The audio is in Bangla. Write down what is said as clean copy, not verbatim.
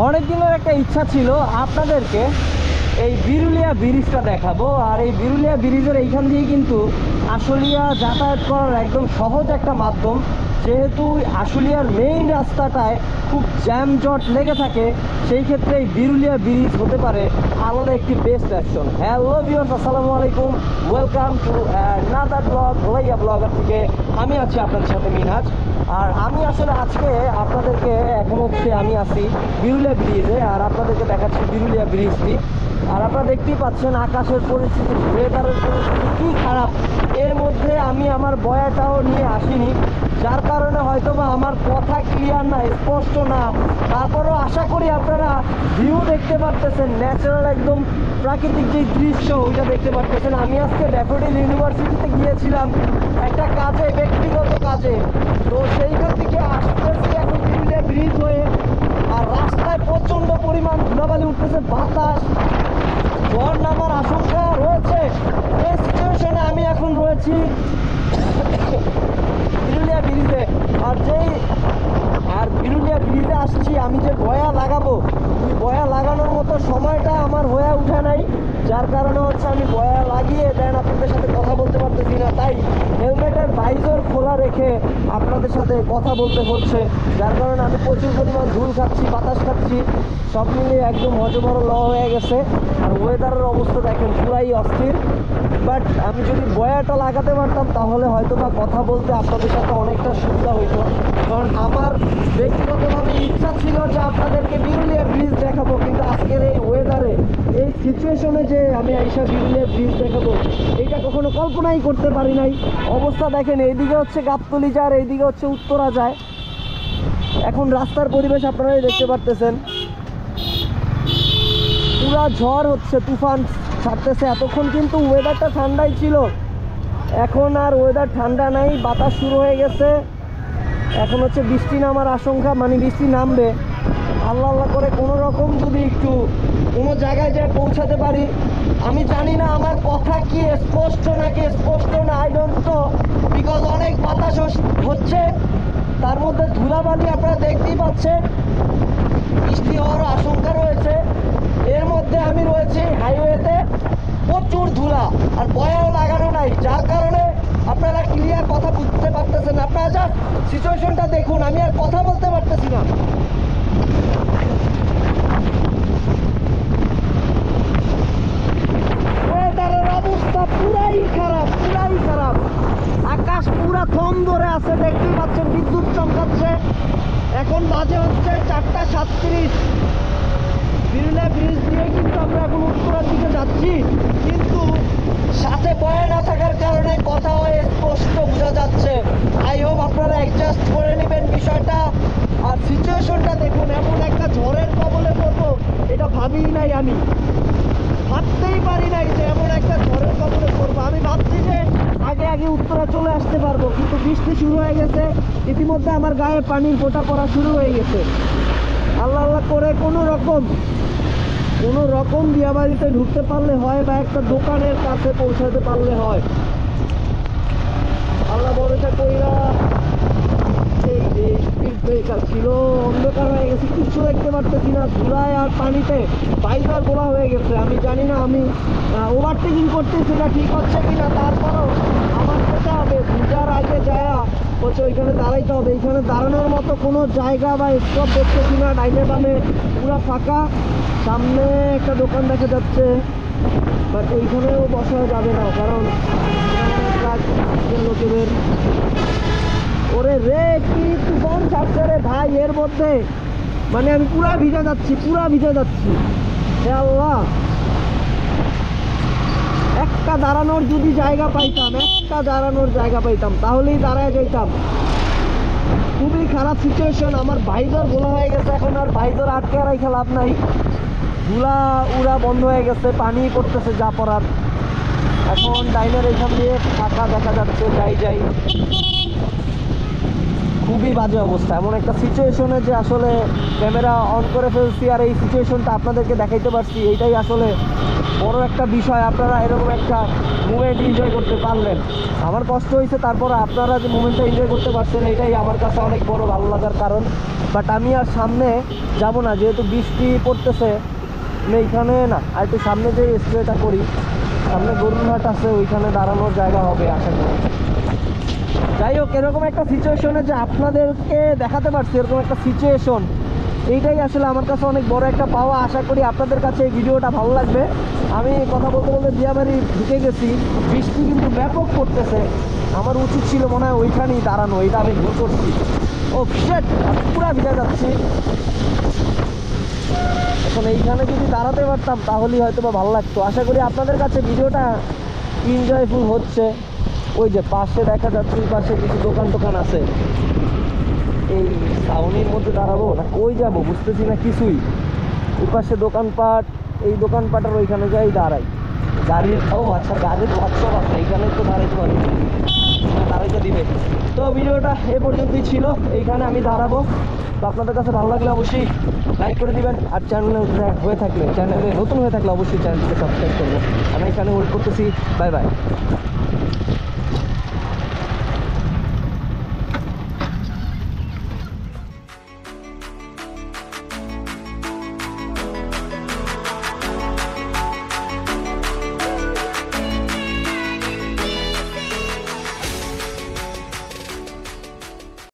অনেক দিনের একটা ইচ্ছা ছিল আপনাদেরকে এই বিরুলিয়া ব্রিজটা দেখাবো। আর এই বিরুলিয়া ব্রিজের এইখান দিয়ে কিন্তু আশুলিয়া যাতায়াত করার একদম সহজ একটা মাধ্যম। যেহেতু আশুলিয়ার মেইন রাস্তাটায় খুব জ্যামজট লেগে থাকে, সেই ক্ষেত্রে এই বিরুলিয়া ব্রিজ হতে পারে আলাদা একটি বেস্ট অ্যাকশন। হ্যালো ভিউয়ার্স, আসসালামু আলাইকুম, welcome to another blog Bholaiya blogger থেকে। আমি আছি আপনাদের সাথে মিনহাজ। আর আমি আসলে আজকে আপনাদেরকে এখন হচ্ছে আমি আছি বিরুলিয়া ব্রিজে, আর আপনাদেরকে দেখাচ্ছি বিরুলিয়া ব্রিজটি। আর আপনারা দেখতেই পাচ্ছেন আকাশের পরিস্থিতি, ওয়েদারের পরিস্থিতি কী খারাপ। এর মধ্যে আমি আমার বয়াটাও নিয়ে আসিনি, যার কারণে হয়তো বা আমার কথা ক্লিয়ার না, স্পষ্ট না। তারপরেও আশা করি আপনারা ভিউ দেখতে পারতেছেন, ন্যাচারাল একদম প্রাকৃতিক যে দৃশ্য ওইটা দেখতে পারতেছেন। আমি আজকে ড্যাফোডিল ইউনিভার্সিটিতে গিয়েছিলাম একটা কাজে, ব্যক্তিগত কাজে। তো সেইখান থেকে আসতেছি এখন বিরুলিয়া ব্রিজ হয়ে। আর রাস্তায় প্রচণ্ড পরিমাণ ধুলাবালি উঠতেছে, বাতাস, ঝড় নামার আশঙ্কা রয়েছে। এই সিচুয়েশনে আমি এখন রয়েছি বিরুলিয়া ব্রিজে। আর বিরুলিয়া ব্রিজে আসছি, আমি যে বয়া লাগাবো, ওই বয়া লাগানোর মতো সময়টা আমার হয়ে ওঠে নাই, যার কারণে হচ্ছে আমি বয়া লাগিয়ে দেন আপনাদের সাথে কথা বলতে পারতেছি না। তাই হেলমেটের ভাইজর খোলা রেখে আপনাদের সাথে কথা বলতে হচ্ছে, যার কারণে আমি প্রচুর পরিমাণ ধুল খাচ্ছি, বাতাস খাচ্ছি, সব মিলিয়ে একদম হজবড় ল হয়ে গেছে। আর ওয়েদারের অবস্থা দেখেন পুরাই অস্থির। বাট আমি যদি বয়াটা লাগাতে পারতাম তাহলে হয়তো বা কথা বলতে আপনাদের সাথে অনেকটা সুবিধা হইতো। কারণ আমার ব্যক্তিগতভাবে ইচ্ছা ছিল যে আপনাদেরকে বিরুলিয়া ব্রিজ দেখাবো, কিন্তু আজকের এই ওয়েদারে, এই সিচুয়েশনে যে আমি আইসা বিরুলিয়া ব্রিজ দেখাবো, এটা কখনো কল্পনাই করতে পারি নাই। অবস্থা দেখেন, এইদিকে হচ্ছে গাবতলী যায় আর এইদিকে হচ্ছে উত্তরা যায়। এখন রাস্তার পরিবেশ আপনারাই দেখতে পারতেছেন, পুরা ঝড় হচ্ছে, তুফান ছাড়তেছে। এতক্ষণ কিন্তু ওয়েদারটা ঠান্ডাই ছিল, এখন আর ওয়েদার ঠান্ডা নাই, বাতাস শুরু হয়ে গেছে। এখন হচ্ছে বৃষ্টি নামার আশঙ্কা, মানে বৃষ্টি নামবে। আল্লাহ আল্লাহ করে কোনো রকম যদি একটু কোনো জায়গায় যেয়ে পৌঁছাতে পারি। আমি জানি না আমার কথা কি স্পষ্ট নাকি স্পষ্ট না, আই ডোন্ট নো, বিকজ অনেক বাতাস হচ্ছে, তার মধ্যে ধুলাবালি আপনারা দেখতেই পাচ্ছেন, বৃষ্টি হওয়ার আশঙ্কা রয়েছে। এর মধ্যে আমি রয়েছি হাইওয়েতে, প্রচুর ধুলা, আর বয়াও লাগানো নাই, যার কারণে আপনারা ক্লিয়ার কথা বুঝতে পারতেছেন। আপনারা যা সিচুয়েশনটা দেখুন, আমি আর কথা বলতে পারতেছি না। ওয়েদারের অবস্থা পুরাই খারাপ, পুরাই খারাপ। আকাশ পুরা থম ধরে আছে, দেখতেই পাচ্ছেন, বিদ্যুৎ চমকাচ্ছে। এখন বাজে হচ্ছে 4:37। বিরুলিয়া ব্রিজ দিয়ে কিন্তু আমরা এখন উত্তরার দিকে যাচ্ছি, কিন্তু সাথে বয়ে না থাকার কারণে কথা হয়ে স্পষ্ট বোঝা যাচ্ছে। আই হোপ আপনারা অ্যাডজাস্ট করে নেবেন বিষয়টা। আর সিচুয়েশনটা দেখুন, এমন একটা ঝড়ের কবলে পড়বো এটা ভাবিই নাই, আমি ভাবতেই পারি নাই যে এমন একটা ঝড়ের কবলে পড়বো। আমি ভাবছি যে আগে আগে উত্তরা চলে আসতে পারবো, কিন্তু বৃষ্টি শুরু হয়ে গেছে, ইতিমধ্যে আমার গায়ে পানির ফোঁটা পড়া শুরু হয়ে গেছে। আল্লাহ আল্লাহ করে কোনো রকম বিয়াবাড়িতে ঢুকতে পারলে হয়, বা একটা দোকানের কাছে পৌঁছাতে পারলে হয়। আল্লাহ ভরসা কইরা এই যে স্পিড ব্রেকার ছিল, অন্ধকার হয়ে গেছে, কিছু দেখতে পারতেছি না, ধুলায় আর পানিতে বাইজার গোলা হয়ে গেছে। আমি জানি না আমি ওভারটেকিং করতেছি না ঠিক হচ্ছে কিনা, তারপরও আমার যেতে হবে, বুঝার আগে যায়া হচ্ছে ওইখানে দাঁড়াইতে হবে। এইখানে দাঁড়ানোর মতো কোনো জায়গা বা স্টপ দেখতেছি না, ডাইনে বামে পুরো ফাঁকা। সামনে একটা দোকান দেখা যাচ্ছে, বাট ওইখানেও বসা যাবে না, কারণ লোকেদের ওরে রে কি তুফান ছাড়ছে রে ভাই। এর মধ্যে মানে আমি পুরা ভিজে যাচ্ছি, হে আল্লাহ, একটা দাঁড়ানোর যদি জায়গা পাইতাম, তাহলেই দাঁড়ায় যাইতাম। খুবই খারাপ সিচুয়েশন, আমার ভাইজার ভোলা হয়ে গেছে, এখন আর ভাইজার আটকে রাখা লাভ নাই, ধুলা উড়া বন্ধ হয়ে গেছে, পানি পড়তেছে যা পড়ার। এখন ডাইনের এখান দিয়ে ফাঁকা দেখা যাচ্ছে, যাই খুবই বাজে অবস্থা। এমন একটা সিচুয়েশনে যে আসলে ক্যামেরা অন করে ফেলছি আর এই সিচুয়েশনটা আপনাদেরকে দেখাইতে পারছি, এইটাই আসলে বড় একটা বিষয়। আপনারা এরকম একটা মুভমেন্ট এনজয় করতে পারলেন, আমার কষ্ট হয়েছে, তারপর আপনারা যে মুভমেন্টটা এনজয় করতে পারছেন এটাই আমার কাছে অনেক বড় ভালো লাগার কারণ। বাট আমি আর সামনে যাব না, যেহেতু বৃষ্টি পড়তেছে। আমি এইখানে না, আর একটু সামনে যে স্প্রেটা করি, সামনে গরুরহাট আছে, ওইখানে দাঁড়ানোর জায়গা হবে আশা করি। যাই হোক, এরকম একটা সিচুয়েশনে যে আপনাদেরকে দেখাতে পারছি, এরকম একটা সিচুয়েশন, এইটাই আসলে আমার কাছে অনেক বড় একটা পাওয়া। আশা করি আপনাদের কাছে এই ভিডিওটা ভালো লাগবে। আমি কথা বলতে বলতে দিয়াবাড়ি ঢুকে গেছি, বৃষ্টি কিন্তু ব্যাপক পড়তেছে। আমার উচিত ছিল মনে হয় ওইখানেই দাঁড়ানো, এটা আমি ভুল করছি। ও শিট, পুরা ভিজে যাচ্ছি। এখন এইখানে যদি দাঁড়াতে পারতাম তাহলেই হয়তো বা ভালো লাগতো। আশা করি আপনাদের কাছে ভিডিওটা এনজয়ফুল হচ্ছে। ওই যে পাশে দেখা যাচ্ছে, ওই পাশে কিছু দোকান টোকান আছে। এই টাউনের মধ্যে দাঁড়াবো না কই যাবো বুঝতেছি না কিছুই। ওই পাশে দোকানপাট, এই দোকানপাটের ওইখানে যাই দাঁড়াই। গাড়ির, ও আচ্ছা, গাড়ির ওয়ার্কশপ আছে এইখানে, তো দাঁড়াইতে পারি, দাঁড়াইতে দিবে। তো ভিডিওটা এ পর্যন্তই ছিল, এইখানে আমি দাঁড়াবো। তো আপনাদের কাছে ভালো লাগলে অবশ্যই লাইক করে দিবেন, আর চ্যানেলে হয়ে থাকলে, চ্যানেলে নতুন হয়ে থাকলে অবশ্যই চ্যানেলটিকে সাবস্ক্রাইব করবেন। আমি এখানে ওয়েট করতেছি। Bye bye.